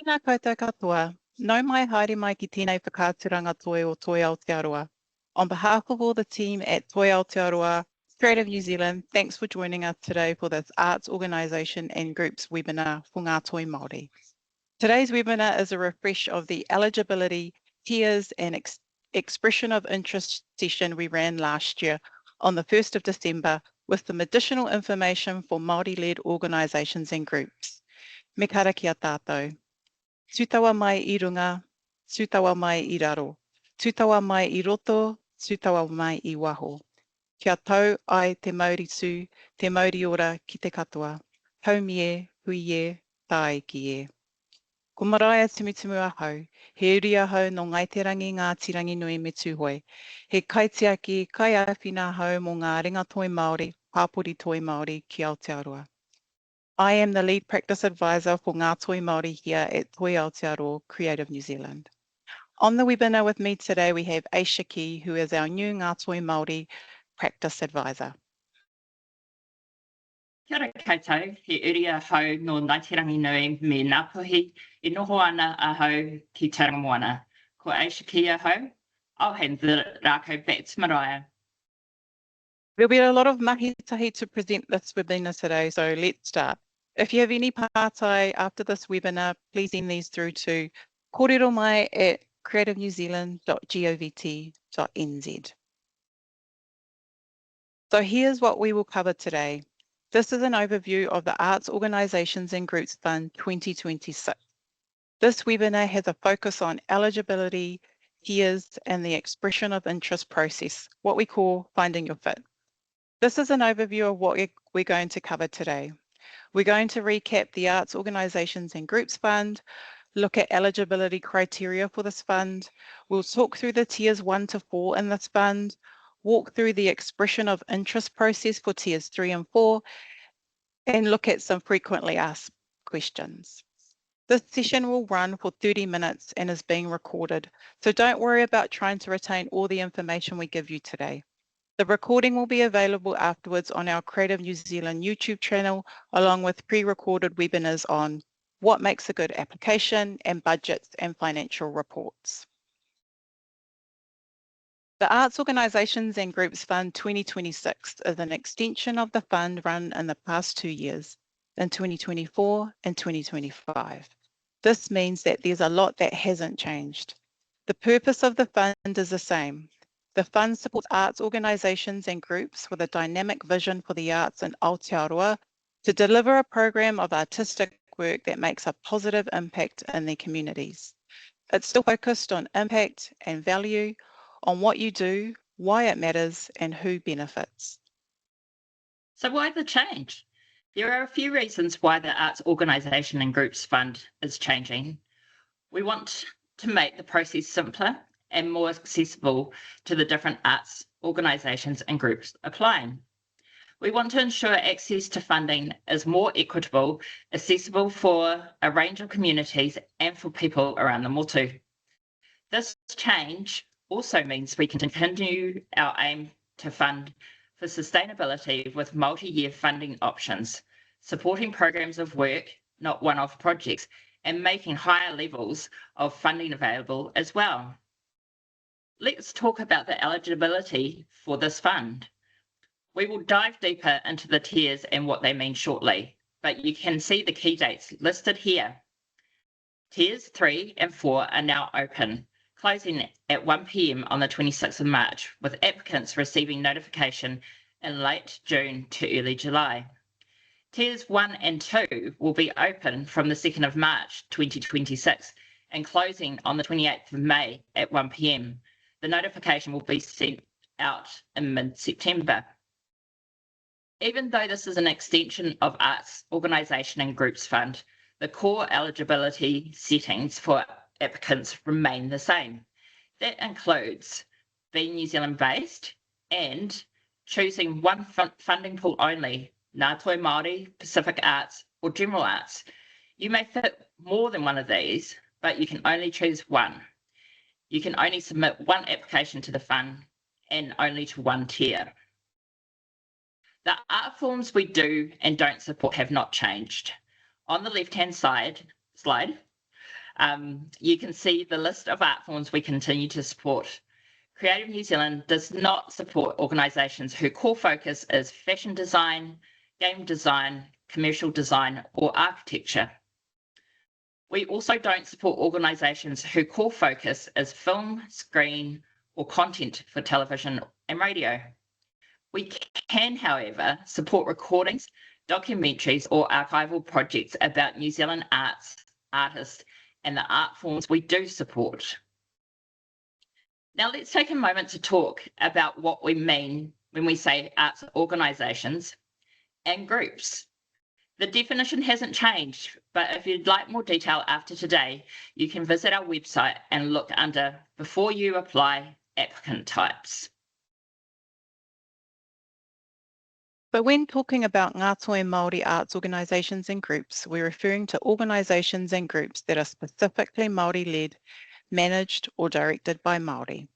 Tēnā koutou katoa. Nau mai haere mai ki tēnei whakāturanga toi o Toi Aotearoa. On behalf of all the team at Toi Aotearoa, Creative New Zealand, thanks for joining us today for this Arts Organisation and Groups webinar for Ngā Toi Māori. Today's webinar is a refresh of the eligibility, tiers and expression of interest session we ran last year on the 1st of December with some additional information for Māori-led organisations and groups. Me kara ki a tātou. Tūtawa mai I runga, tūtawa mai I raro, tūtawa mai I roto, tūtawa mai I waho. Kia tau ai te Māori tū, te Māori ora ki te katoa. Haumi e, hui e, tae ki e. Ko maraea tumutumu ahau, he uri ahau no Ngaiterangi Ngātirangi Nui me Tūhoe. He kaitiaki, kai awhina ahau mō ngā ringa toi Māori, pāpori toi Māori ki Aotearoa. I am the lead practice advisor for Ngā Toi Māori here at Toi Aotearoa Creative New Zealand. On the webinar with me today, we have Aisha Key, who is our new Ngā Toi Māori practice advisor. Kia ora koutou, he uri ahau no Ngaiterangi Nui me Ngāpuhi, I noho ana ahau ki Tauranga Moana. Ko Aisha Key ahau, I'll hand the rākau back to Mariah. There'll be a lot of mahitahi to present this webinar today, so let's start. If you have any pātai after this webinar, please send these through to kōreromai@creativenewzealand.govt.nz. So here's what we will cover today. This is an overview of the Arts Organisations and Groups Fund 2026. This webinar has a focus on eligibility, tiers, and the expression of interest process, what we call finding your fit. This is an overview of what we're going to cover today. We're going to recap the Arts Organisations and Groups Fund, look at eligibility criteria for this fund. We'll talk through the tiers 1 to 4 in this fund, walk through the expression of interest process for tiers 3 and 4, and look at some frequently asked questions. This session will run for 30 minutes and is being recorded, so don't worry about trying to retain all the information we give you today. The recording will be available afterwards on our Creative New Zealand YouTube channel, along with pre-recorded webinars on what makes a good application and budgets and financial reports. The Arts Organisations and Groups Fund 2026 is an extension of the fund run in the past 2 years, in 2024 and 2025. This means that there's a lot that hasn't changed. The purpose of the fund is the same. The fund supports arts organisations and groups with a dynamic vision for the arts in Aotearoa to deliver a program of artistic work that makes a positive impact in their communities. It's still focused on impact and value, on what you do, why it matters, and who benefits. So why the change? There are a few reasons why the Arts Organisation and Groups Fund is changing. We want to make the process simpler and more accessible to the different arts organisations and groups applying. We want to ensure access to funding is more equitable, accessible for a range of communities and for people around the motu. This change also means we can continue our aim to fund for sustainability with multi-year funding options, supporting programs of work, not one-off projects, and making higher levels of funding available as well. Let's talk about the eligibility for this fund. We will dive deeper into the tiers and what they mean shortly, but you can see the key dates listed here. Tiers 3 and 4 are now open, closing at 1 p.m. on the 26th of March, with applicants receiving notification in late June to early July. Tiers 1 and 2 will be open from the 2nd of March 2026 and closing on the 28th of May at 1 p.m. The notification will be sent out in mid-September. Even though this is an extension of Arts Organisation and Groups Fund, the core eligibility settings for applicants remain the same. That includes being New Zealand based and choosing one funding pool only, Ngā Toi Māori, Pacific Arts or General Arts. You may fit more than one of these, but you can only choose one. You can only submit one application to the fund and only to one tier. The art forms we do and don't support have not changed. On the left-hand slide, You can see the list of art forms we continue to support. Creative New Zealand does not support organisations whose core focus is fashion design, game design, commercial design, or architecture. We also don't support organisations whose core focus is film, screen, or content for television and radio. We can, however, support recordings, documentaries, or archival projects about New Zealand arts, artists, and the art forms we do support. Now let's take a moment to talk about what we mean when we say arts organisations and groups. The definition hasn't changed, but if you'd like more detail after today, you can visit our website and look under Before You Apply Applicant Types. But when talking about Ngātoe Māori arts organisations and groups, we're referring to organisations and groups that are specifically Māori-led, managed or directed by Māori.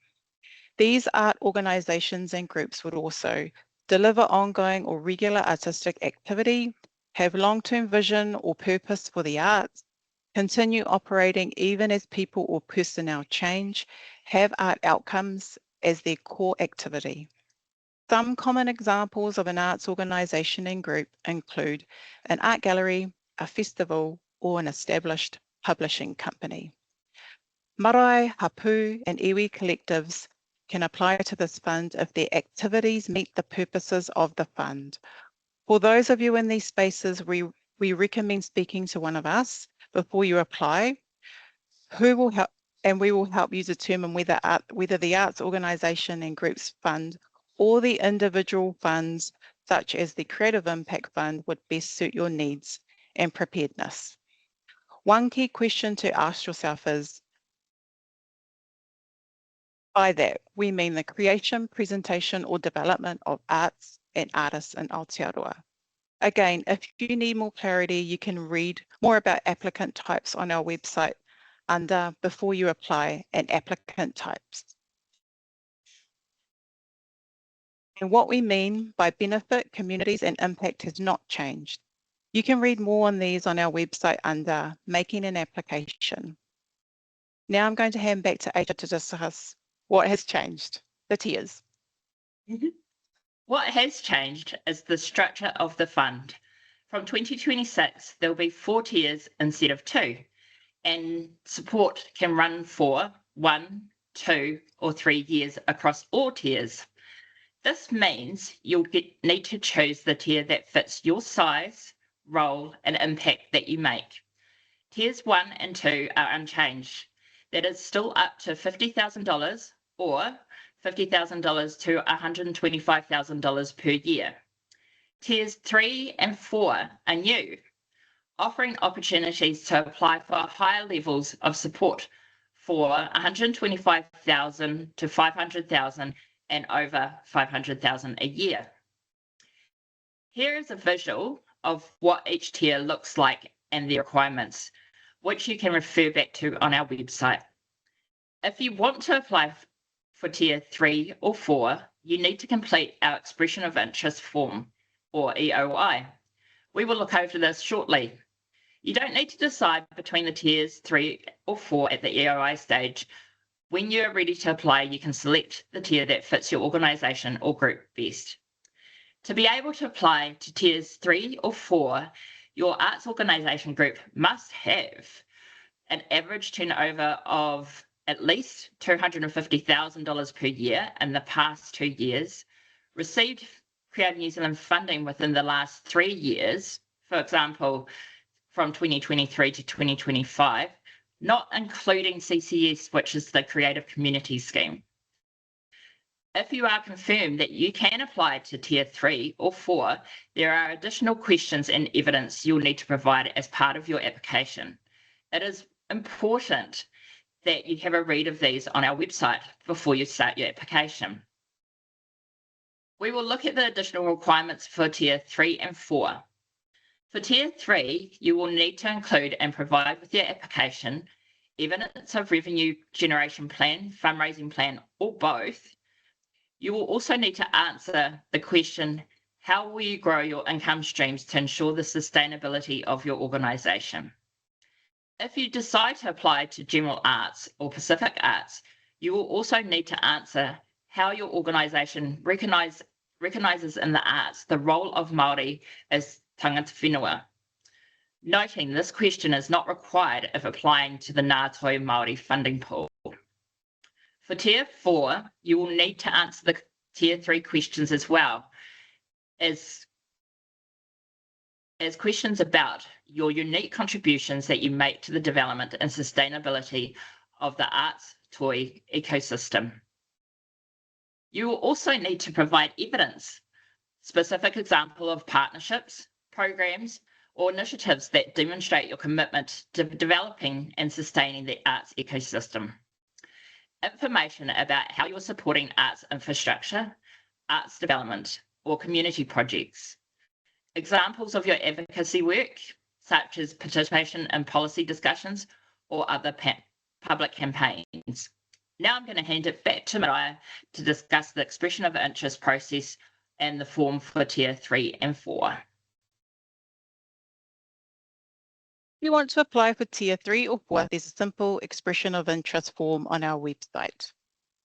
These art organisations and groups would also deliver ongoing or regular artistic activity, have long-term vision or purpose for the arts, continue operating even as people or personnel change, have art outcomes as their core activity. Some common examples of an arts organisation and group include an art gallery, a festival, or an established publishing company. Marae, Hapu, and iwi collectives can apply to this fund if their activities meet the purposes of the fund. For those of you in these spaces, we recommend speaking to one of us before you apply, who will help, and we will help you determine whether the arts organisation and groups fund or the individual funds, such as the Creative Impact Fund, would best suit your needs and preparedness. One key question to ask yourself is, by that, we mean the creation, presentation, or development of arts and artists in Aotearoa. Again, if you need more clarity, you can read more about applicant types on our website under Before You Apply and Applicant Types. And what we mean by benefit, communities, and impact has not changed. You can read more on these on our website under Making an Application. Now I'm going to hand back to Asia to discuss what has changed, the tiers. What has changed is the structure of the fund. From 2026, there will be 4 tiers instead of 2, and support can run for 1, 2, or 3 years across all tiers. This means you'll need to choose the tier that fits your size, role, and impact that you make. Tiers 1 and 2 are unchanged. That is still up to $50,000 or $50,000 to $125,000 per year. Tiers 3 and 4 are new, offering opportunities to apply for higher levels of support for $125,000 to $500,000 and over $500,000 a year. Here is a visual of what each tier looks like and the requirements, which you can refer back to on our website. If you want to apply for tier 3 or 4, you need to complete our Expression of Interest form, or EOI. We will look over this shortly. You don't need to decide between the tiers 3 or 4 at the EOI stage. When you're ready to apply, you can select the tier that fits your organisation or group best. To be able to apply to tiers 3 or 4, your arts organisation group must have an average turnover of at least $250,000 per year in the past 2 years, received Creative New Zealand funding within the last 3 years, for example, from 2023 to 2025, not including CCS, which is the Creative Community Scheme. If you are confirmed that you can apply to tier 3 or 4, there are additional questions and evidence you'll need to provide as part of your application. It is important that you have a read of these on our website before you start your application. We will look at the additional requirements for tier 3 and 4. For tier 3, you will need to include and provide with your application evidence of revenue generation plan, fundraising plan, or both. You will also need to answer the question, how will you grow your income streams to ensure the sustainability of your organisation? If you decide to apply to general arts or Pacific arts, you will also need to answer how your organisation recognises in the arts the role of Māori as tangata whenua. Noting this question is not required if applying to the Ngā Toi Māori funding pool. For Tier 4, you will need to answer the Tier 3 questions as well, as questions about your unique contributions that you make to the development and sustainability of the arts toy ecosystem. You will also need to provide evidence, specific example of partnerships, programs, or initiatives that demonstrate your commitment to developing and sustaining the arts ecosystem. Information about how you're supporting arts infrastructure, arts development, or community projects. Examples of your advocacy work, such as participation in policy discussions or other public campaigns. Now I'm going to hand it back to Maraea to discuss the expression of interest process and the form for Tier 3 and 4. If you want to apply for Tier 3 or 4, there's a simple expression of interest form on our website.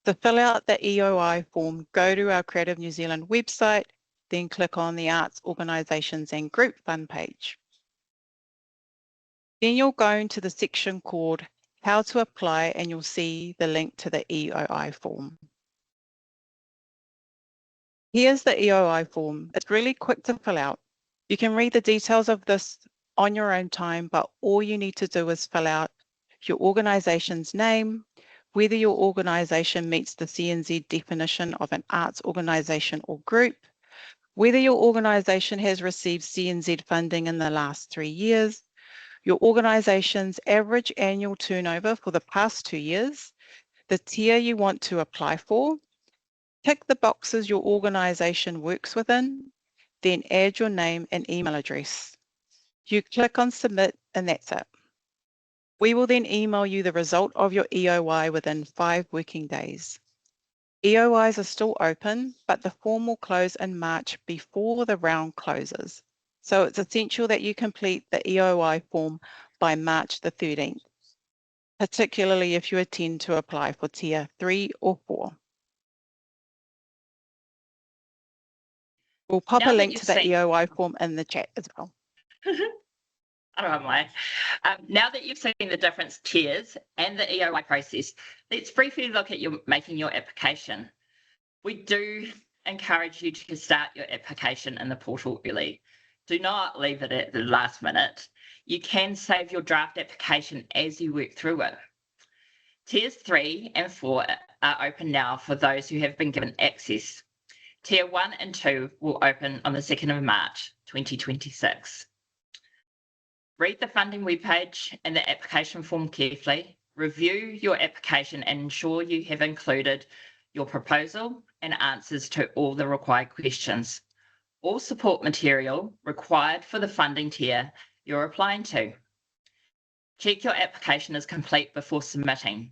To fill out the EOI form, go to our Creative New Zealand website, then click on the Arts, Organisations and Group Fund page. Then you'll go into the section called How to Apply and you'll see the link to the EOI form. Here's the EOI form. It's really quick to fill out. You can read the details of this on your own time, but all you need to do is fill out your organisation's name, whether your organisation meets the CNZ definition of an arts organisation or group, whether your organisation has received CNZ funding in the last 3 years, your organisation's average annual turnover for the past 2 years, the tier you want to apply for, tick the boxes your organisation works within, then add your name and email address. You click on submit and that's it. We will then email you the result of your EOI within 5 working days. EOIs are still open, but the form will close in March before the round closes. So it's essential that you complete the EOI form by March the 13th, particularly if you intend to apply for Tier 3 or 4. We'll pop a link to the EOI form in the chat as well. I don't know why. Now that you've seen the different tiers and the EOI process, let's briefly look at making your application. We do encourage you to start your application in the portal early. Do not leave it at the last minute. You can save your draft application as you work through it. Tiers 3 and 4 are open now for those who have been given access. Tier 1 and 2 will open on the 2nd of March 2026. Read the funding webpage and the application form carefully. Review your application and ensure you have included your proposal and answers to all the required questions. All support material required for the funding tier you're applying to. Check your application is complete before submitting.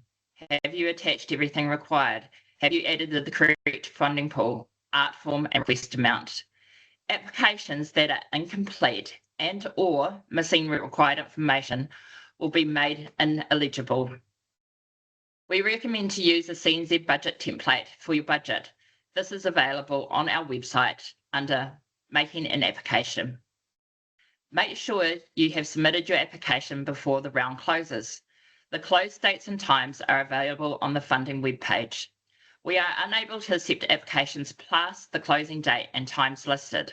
Have you attached everything required? Have you added the correct funding pool, art form and request amount? Applications that are incomplete and or missing required information will be made ineligible. We recommend to use a CNZ budget template for your budget. This is available on our website under Making an Application. Make sure you have submitted your application before the round closes. The close dates and times are available on the funding webpage. We are unable to accept applications past the closing date and times listed.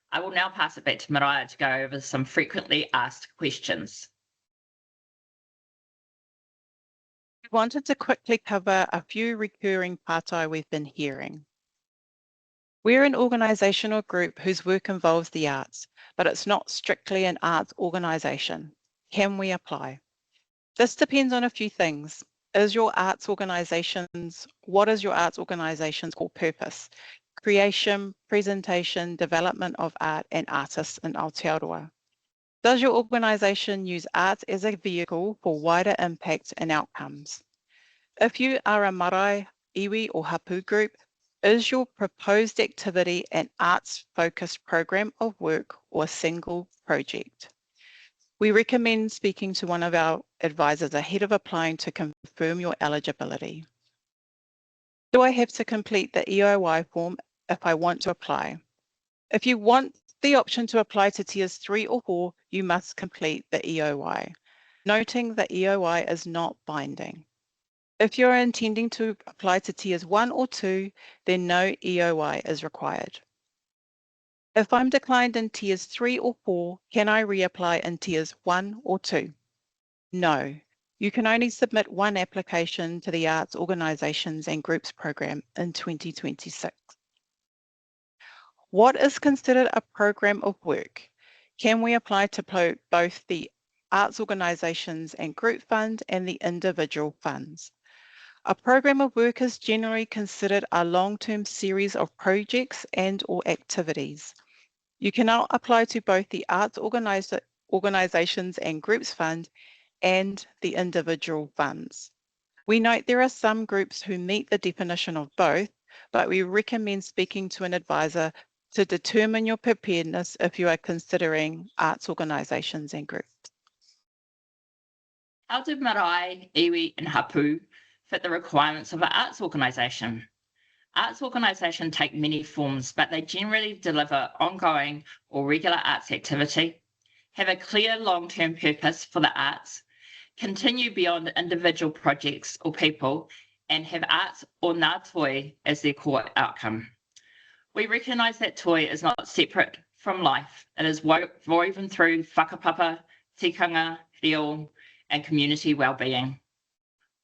I will now pass it back to Maraea to go over some frequently asked questions. We wanted to quickly cover a few recurring pātai we've been hearing. We're an organisation or group whose work involves the arts, but it's not strictly an arts organisation. Can we apply? This depends on a few things. What is your arts organisation's core purpose? Creation, presentation, development of art and artists in Aotearoa. Does your organisation use arts as a vehicle for wider impact and outcomes? If you are a marae, iwi or hapu group, is your proposed activity an arts-focused program of work or a single project? We recommend speaking to one of our advisors ahead of applying to confirm your eligibility. Do I have to complete the EOI form if I want to apply? If you want the option to apply to tiers 3 or 4, you must complete the EOI, noting that EOI is not binding. If you're intending to apply to tiers 1 or 2, then no EOI is required. If I'm declined in tiers 3 or 4, can I reapply in tiers 1 or 2? No. You can only submit one application to the Arts Organisations and Groups program in 2026. What is considered a program of work? Can we apply to both the Arts Organisations and Group Fund and the individual funds? A program of work is generally considered a long-term series of projects and or activities. You cannot apply to both the Arts Organisations and Groups Fund and the individual funds. We note there are some groups who meet the definition of both, but we recommend speaking to an advisor to determine your preparedness if you are considering arts organisations and groups. How do marae, iwi and hapu fit the requirements of an arts organisation? Arts organisations take many forms, but they generally deliver ongoing or regular arts activity, have a clear long-term purpose for the arts, continue beyond individual projects or people, and have arts or ngā toi as their core outcome. We recognise that toi is not separate from life. It is woven through whakapapa, tikanga, reo, and community wellbeing.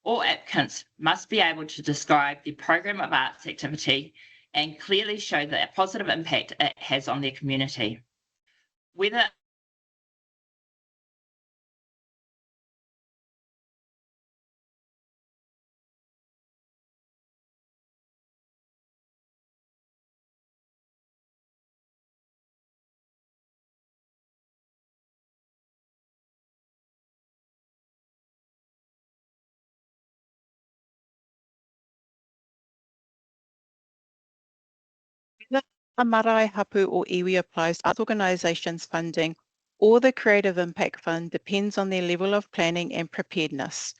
All applicants must be able to describe their program of arts activity and clearly show the positive impact it has on their community. Whether a marae hapu or iwi applies to arts organisations funding or the Creative Impact Fund depends on their level of planning and preparedness.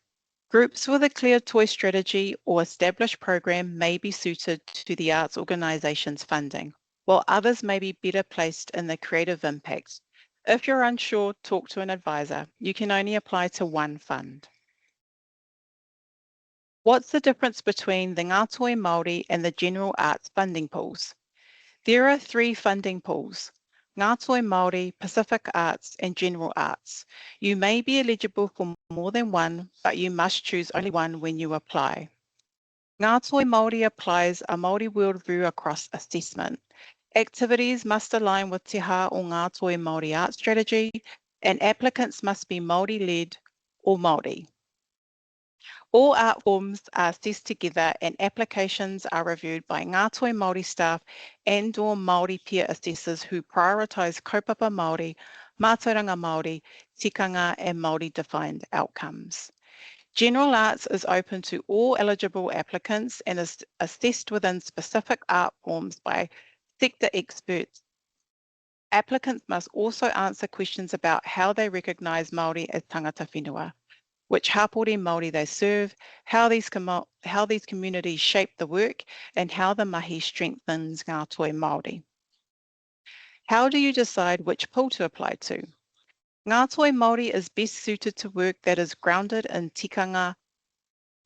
Groups with a clear toi strategy or established program may be suited to the arts organisations funding, while others may be better placed in the creative impact. If you're unsure, talk to an advisor. You can only apply to one fund. What's the difference between the Ngā Toi Māori and the general arts funding pools? There are 3 funding pools: Ngā Toi Māori, Pacific Arts and General Arts. You may be eligible for more than one, but you must choose only one when you apply. Ngā Toi Māori applies a Māori worldview across assessment. Activities must align with Te Ha o Ngā Toi Māori art strategy, and applicants must be Māori-led or Māori. All art forms are assessed together and applications are reviewed by Ngā Toi Māori staff and or Māori peer assessors who prioritise kaupapa Māori, mātauranga Māori, tikanga and Māori defined outcomes. General Arts is open to all eligible applicants and is assessed within specific art forms by sector experts. Applicants must also answer questions about how they recognise Māori as tangata whenua, which hapori Māori they serve, how these communities shape the work, and how the mahi strengthens Ngā Toi Māori. How do you decide which pool to apply to? Ngā Toi Māori is best suited to work that is grounded in tikanga,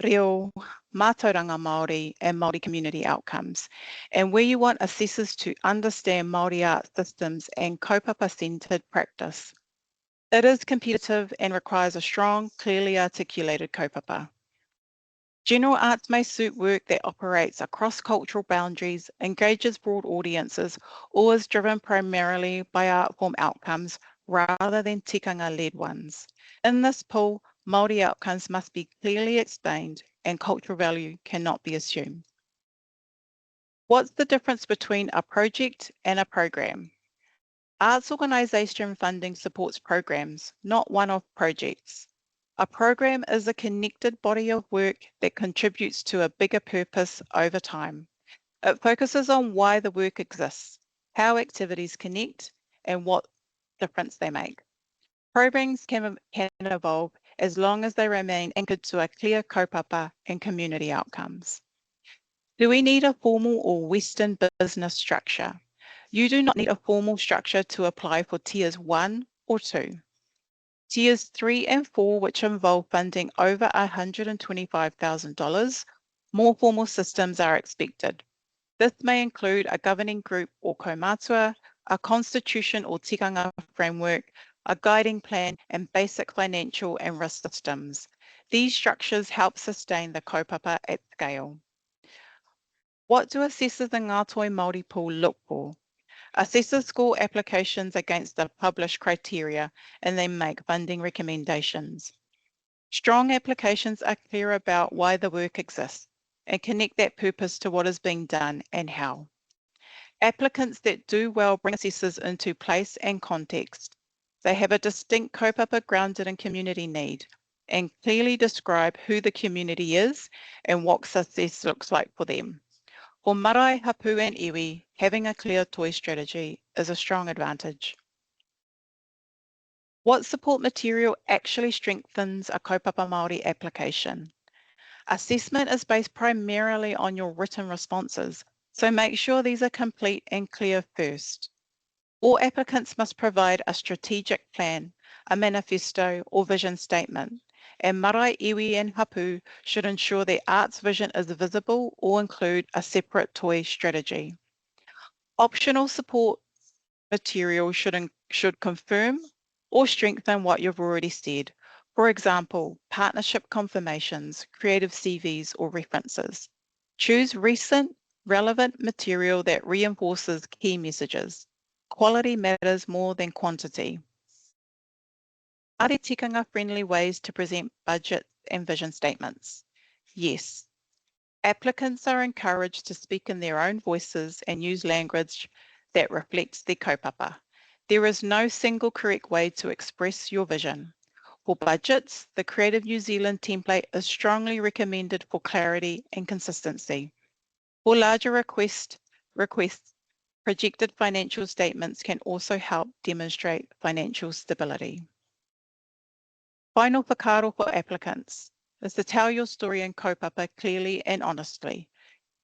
reo, mātauranga Māori, and Māori community outcomes, and where you want assessors to understand Māori art systems and kaupapa-centred practice. It is competitive and requires a strong, clearly articulated kaupapa. General arts may suit work that operates across cultural boundaries, engages broad audiences, or is driven primarily by art form outcomes rather than tikanga-led ones. In this pool, Māori outcomes must be clearly explained and cultural value cannot be assumed. What's the difference between a project and a program? Arts organisation funding supports programs, not one-off projects. A program is a connected body of work that contributes to a bigger purpose over time. It focuses on why the work exists, how activities connect, and what difference they make. Programs can evolve as long as they remain anchored to a clear kaupapa and community outcomes. Do we need a formal or Western business structure? You do not need a formal structure to apply for Tiers 1 or 2. Tiers 3 and 4, which involve funding over $125,000, more formal systems are expected. This may include a governing group or kaumatua, a constitution or tikanga framework, a guiding plan, and basic financial and risk systems. These structures help sustain the kaupapa at scale. What do assessors in Ngātoe Māori Pool look for? Assessors score applications against the published criteria and they make funding recommendations. Strong applications are clear about why the work exists and connect that purpose to what is being done and how. Applicants that do well bring assessors into place and context. They have a distinct kaupapa grounded in community need and clearly describe who the community is and what success looks like for them. For marae, hapu and iwi, having a clear toi strategy is a strong advantage. What support material actually strengthens a kaupapa Māori application? Assessment is based primarily on your written responses, so make sure these are complete and clear first. All applicants must provide a strategic plan, a manifesto or vision statement, and marae, iwi and hapu should ensure their arts vision is visible or include a separate toi strategy. Optional support material should confirm or strengthen what you've already said. For example, partnership confirmations, creative CVs or references. Choose recent, relevant material that reinforces key messages. Quality matters more than quantity. Are there tikanga-friendly ways to present budgets and vision statements? Yes. Applicants are encouraged to speak in their own voices and use language that reflects their kaupapa. There is no single correct way to express your vision. For budgets, the Creative New Zealand template is strongly recommended for clarity and consistency. For larger requests, projected financial statements can also help demonstrate financial stability. Final whakaaro for applicants is to tell your story in kaupapa clearly and honestly.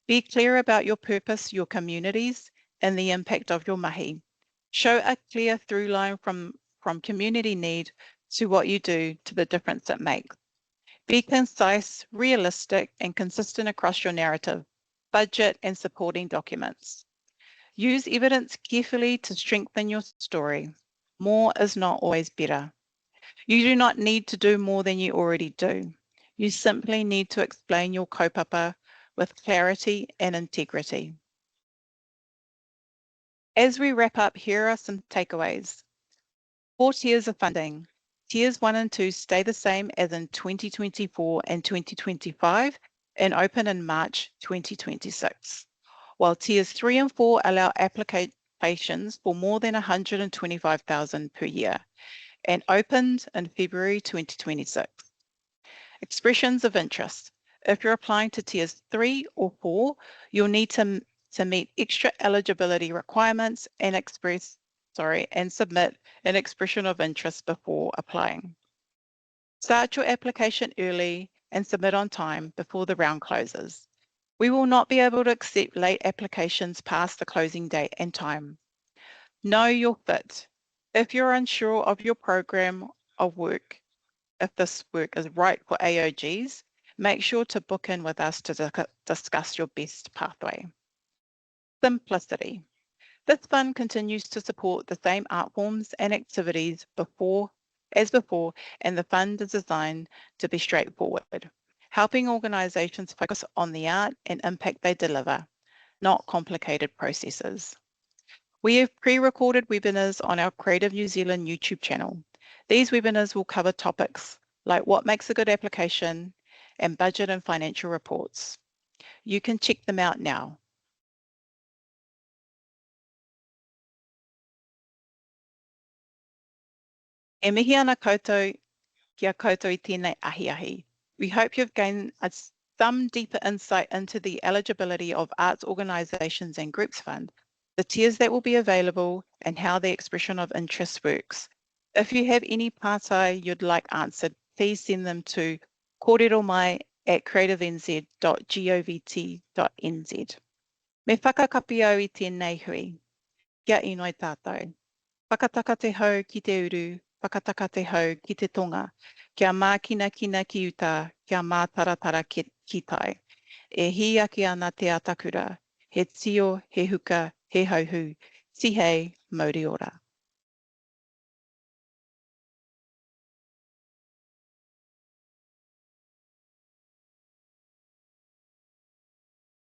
Be clear about your purpose, your communities, and the impact of your mahi. Show a clear through line from community need to what you do to the difference it makes. Be concise, realistic, and consistent across your narrative, budget, and supporting documents. Use evidence carefully to strengthen your story. More is not always better. You do not need to do more than you already do. You simply need to explain your kaupapa with clarity and integrity. As we wrap up, here are some takeaways. 4 tiers of funding. Tiers 1 and 2 stay the same as in 2024 and 2025 and open in March 2026, while Tiers 3 and 4 allow applications for more than $125,000 per year and opened in February 2026. Expressions of interest. If you're applying to Tiers 3 or 4, you'll need to meet extra eligibility requirements and submit an expression of interest before applying. Start your application early and submit on time before the round closes. We will not be able to accept late applications past the closing date and time. Know your fit. If you're unsure of your program of work, if this work is right for AOGs, make sure to book in with us to discuss your best pathway. Simplicity. This fund continues to support the same art forms and activities as before, and the fund is designed to be straightforward, helping organisations focus on the art and impact they deliver, not complicated processes. We have pre-recorded webinars on our Creative New Zealand YouTube channel. These webinars will cover topics like what makes a good application and budget and financial reports. You can check them out now. E mihi ana koutou kia koutou I tēnei ahi. We hope you've gained some deeper insight into the eligibility of arts organisations and groups fund, the tiers that will be available, and how the expression of interest works. If you have any pātai you'd like answered, please send them to kōreromai@creativenz.govt.nz. Me whakakapi au I tēnei hui. Kia inoi tātou. Whakataka te hau ki te uru, whakataka te hau ki te tonga. Kia mākina kina ki uta, kia mātaratara ki tai. E hi ake ana te atakura. He tio, he huka, he hauhu. Si hei, mauri ora.